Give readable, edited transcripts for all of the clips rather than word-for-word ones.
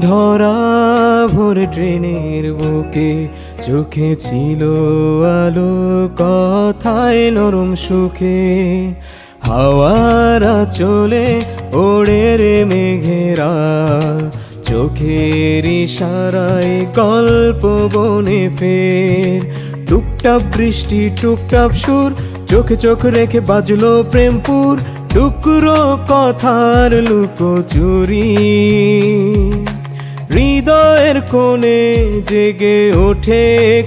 ধরা ভোর ট্রেনের বুকে, চোখে ছিল আলো, কথায় নরম সুখে। হাওয়ারা চলে ওড়ে রে মেঘেরা, চোখের ইশারায় গল্প বনে ফের। টুপটাপ বৃষ্টি টুপটাপ সুর, চোখে চোখ রেখে বাজলো প্রেমপুর, টুকরো কথার লুকোচুরি। হৃদয়ের কোণে জেগে ওঠে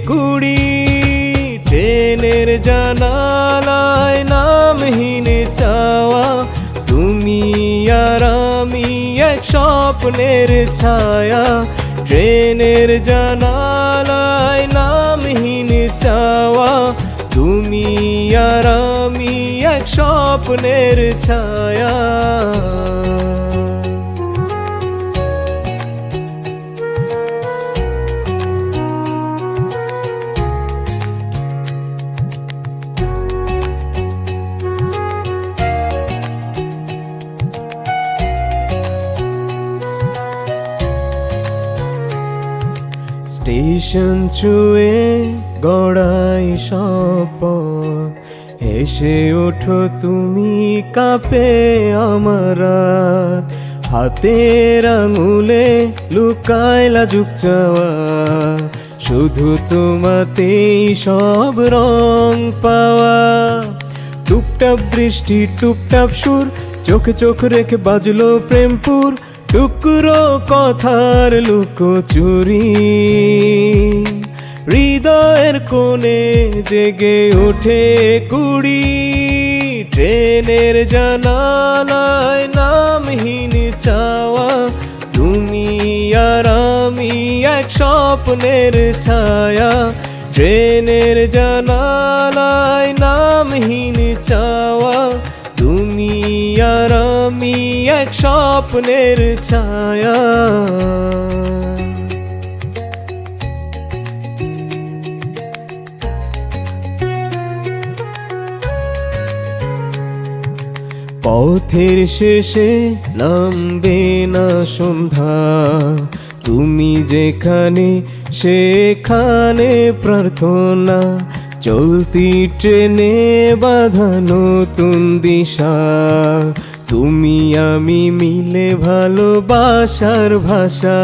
কুড়ি, ট্রেনের জানালায় নামহীন চাওয়া, তুমি আর আমি এক স্বপ্নের ছায়া। ট্রেনের জানালায় নামহীন চাওয়া, তুমি আর আমি এক স্বপ্নের ছায়া। স্টেশন ছুঁয়ে গড়াই শপথ, হেসে ওঠো তুমি কাঁপে আমার রাত। হাতের আঙুলে লুকায় লাজুক চাওয়া, শুধু তোমাতেই সব রং পাওয়া। টুপটাপ বৃষ্টি টুপটাপ সুর, চোখে চোখ রেখে বাজলো প্রেমপুর, টুকরো কথার লুকোচুরি। হৃদয়ের কোণে জেগে ওঠে কুড়ি, ট্রেনের জানালায় নামহীন চাওয়া, তুমি আর আমি এক স্বপ্নের ছায়া। ট্রেনের জানালায় নামহীন চাওয়া, তুমি আর আমি এক স্বপ্নের ছায়া। পথের শেষে নামবে না সন্ধ্যা, তুমি যেখানে সেখানে প্রার্থনা। চলতি ট্রেনে বাঁধা নতুন দিশা, তুমি আমি মিলে ভালোবাসার ভাষা।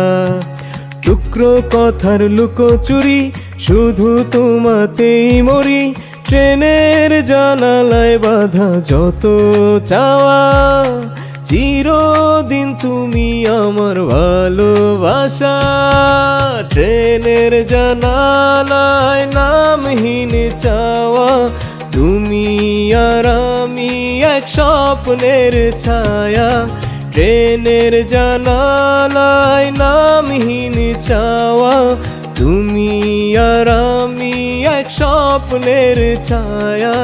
টুকরো কথার লুকোচুরি, শুধু তোমাতেই মরি। ট্রেনের জানালায় বাঁধা যত চাওয়া, চিরদিন তুমি আমার ভালোবাসা। ট্রেনের জানালায় নামহীন চাওয়া, তুমি আর আমি এক স্বপ্নের ছায়া। ট্রেনের জানালায় নামহীন চাওয়া, তুমি আর আমি এক স্বপ্নের ছায়া।